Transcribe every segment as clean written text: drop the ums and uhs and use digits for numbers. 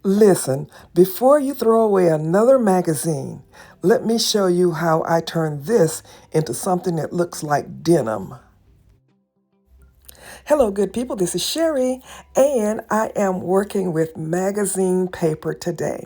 Listen, before you throw away another magazine, let me show you how I turn this into something that looks like denim. Hello, good people. This is Sherry, and I am working with magazine paper today.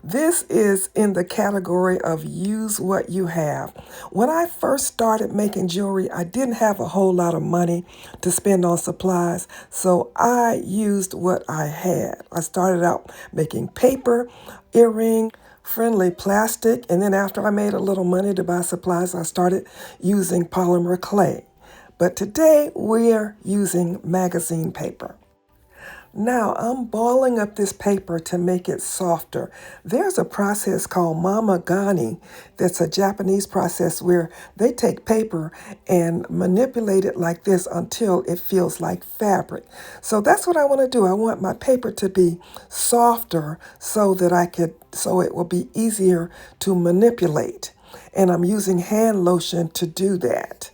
This is in the category of use what you have. When I first started making jewelry, I didn't have a whole lot of money to spend on supplies, so I used what I had. I started out making paper, earrings, friendly plastic, and then after I made a little money to buy supplies, I started using polymer clay. But today we're using magazine paper. Now I'm balling up this paper to make it softer. There's a process called mamagani that's a Japanese process where they take paper and manipulate it like this until it feels like fabric. So that's what I want to do. I want my paper to be softer so it will be easier to manipulate. And I'm using hand lotion to do that.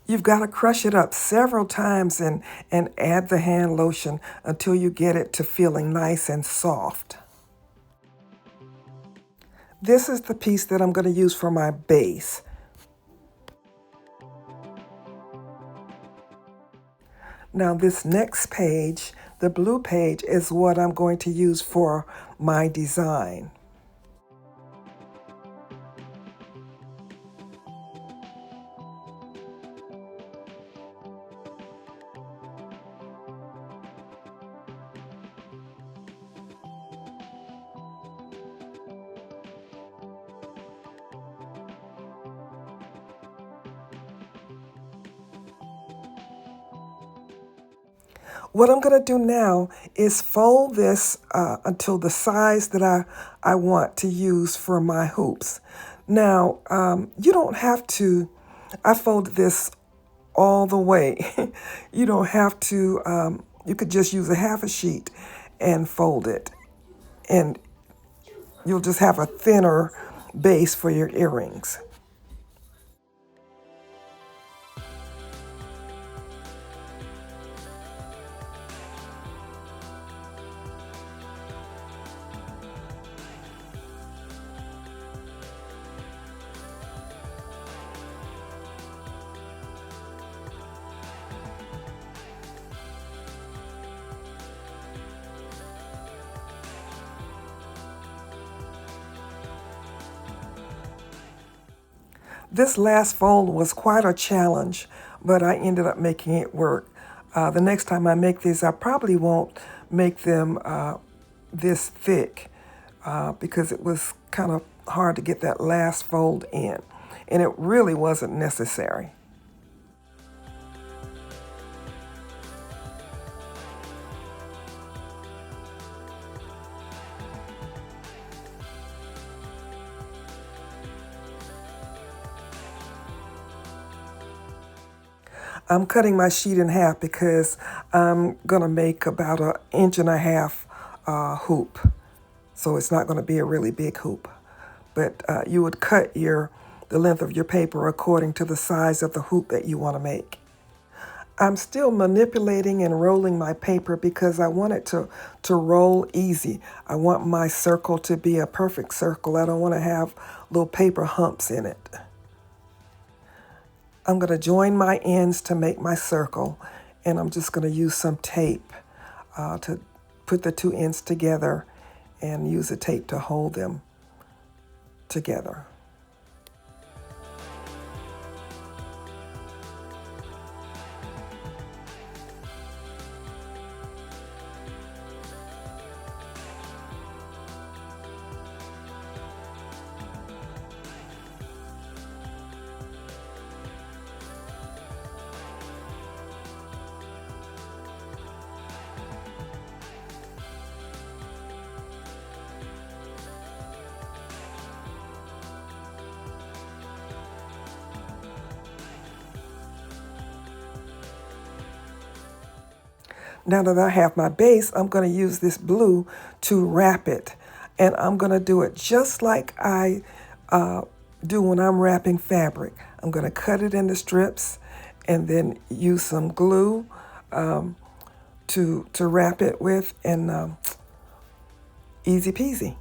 You've got to crush it up several times and add the hand lotion until you get it to feeling nice and soft. This is the piece that I'm going to use for my base. Now this next page, the blue page, is what I'm going to use for my design. What I'm going to do now is fold this until the size that I want to use for my hoops. Now, you don't have to, I folded this all the way. You don't have to, you could just use a half a sheet and fold it. And you'll just have a thinner base for your earrings. This last fold was quite a challenge, but I ended up making it work. The next time I make these, I probably won't make them this thick because it was kind of hard to get that last fold in, and it really wasn't necessary. I'm cutting my sheet in half because I'm gonna make about 1.5 inch hoop. So it's not gonna be a really big hoop. But you would cut the length of your paper according to the size of the hoop that you wanna make. I'm still manipulating and rolling my paper because I want it to roll easy. I want my circle to be a perfect circle. I don't want to have little paper humps in it. I'm going to join my ends to make my circle, and I'm just going to use some tape to put the two ends together and use the tape to hold them together. Now that I have my base, I'm going to use this blue to wrap it. And I'm going to do it just like I do when I'm wrapping fabric. I'm going to cut it into strips and then use some glue to wrap it with, and easy peasy.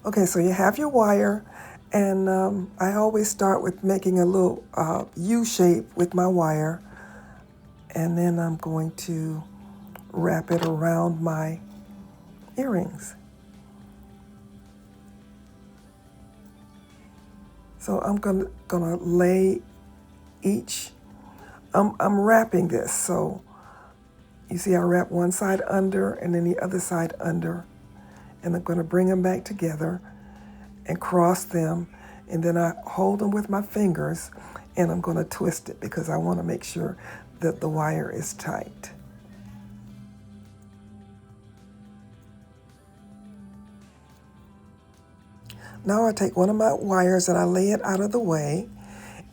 Okay, so you have your wire, And I always start with making a little U shape with my wire, and then I'm going to wrap it around my earrings. So I'm gonna lay each. I'm wrapping this, so you see I wrap one side under and then the other side under, and I'm gonna bring them back together and cross them, and then I hold them with my fingers, and I'm gonna twist it because I want to make sure that the wire is tight. Now I take one of my wires and I lay it out of the way,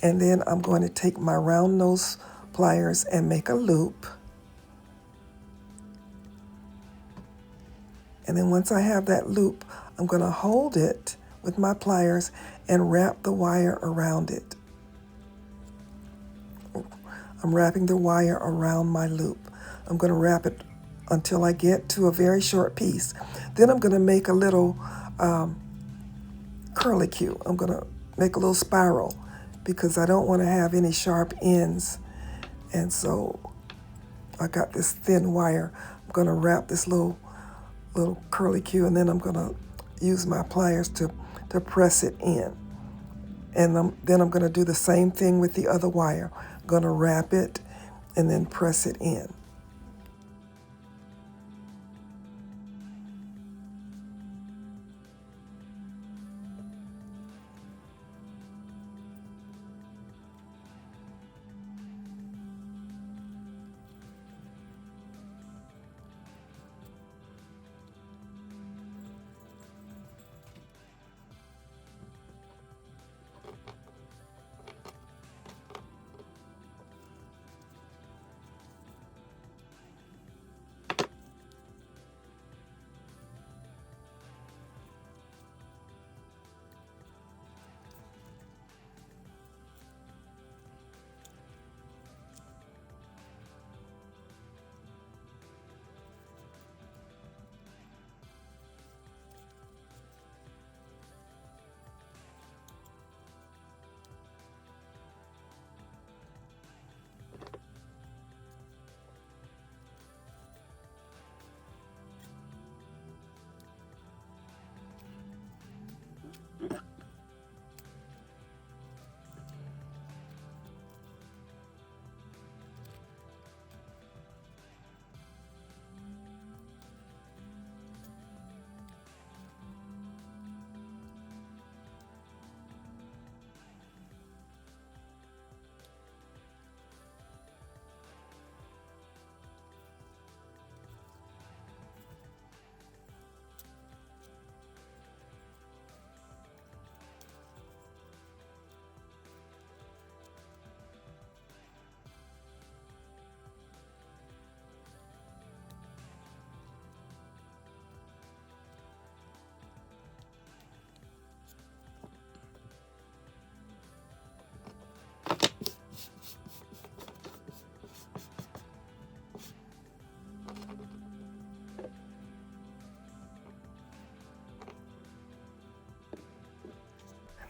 and then I'm going to take my round nose pliers and make a loop. And then once I have that loop, I'm going to hold it with my pliers and wrap the wire around it. I'm wrapping the wire around my loop. I'm going to wrap it until I get to a very short piece. Then I'm going to make a little curlicue. I'm going to make a little spiral because I don't want to have any sharp ends. And so I got this thin wire. I'm going to wrap this little curlicue, and then I'm going to use my pliers to press it in. And then I'm going to do the same thing with the other wire. I'm going to wrap it and then press it in.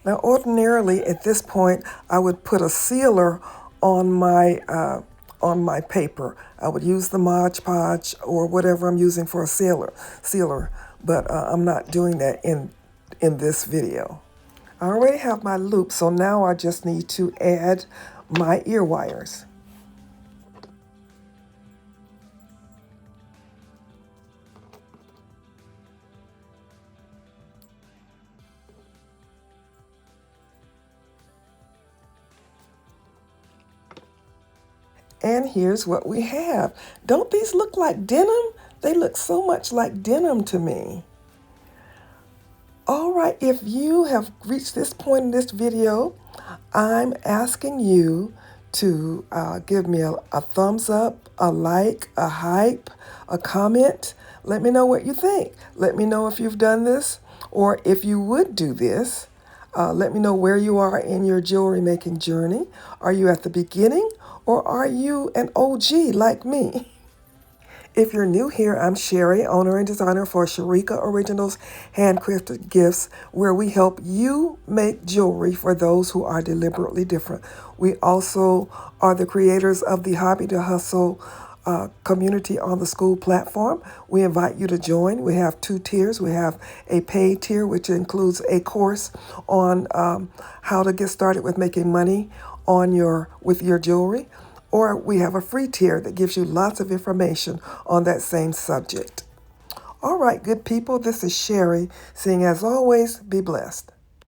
Now, ordinarily at this point, I would put a sealer on my paper. I would use the Mod Podge or whatever I'm using for a sealer, but I'm not doing that in this video. I already have my loop, so now I just need to add my ear wires. And here's what we have. Don't these look like denim? They look so much like denim to me. All right, if you have reached this point in this video, I'm asking you to give me a thumbs up, a like, a hype, a comment. Let me know what you think. Let me know if you've done this or if you would do this. Let me know where you are in your jewelry making journey. Are you at the beginning or are you an OG like me? If you're new here, I'm Sherry, owner and designer for Sherika Originals Handcrafted Gifts, where we help you make jewelry for those who are deliberately different. We also are the creators of the Hobby to Hustle community on the school platform. We invite you to join. We have two tiers. We have a paid tier, which includes a course on how to get started with making money on with your jewelry, or we have a free tier that gives you lots of information on that same subject. All right, good people, this is Sherry saying, as always, be blessed.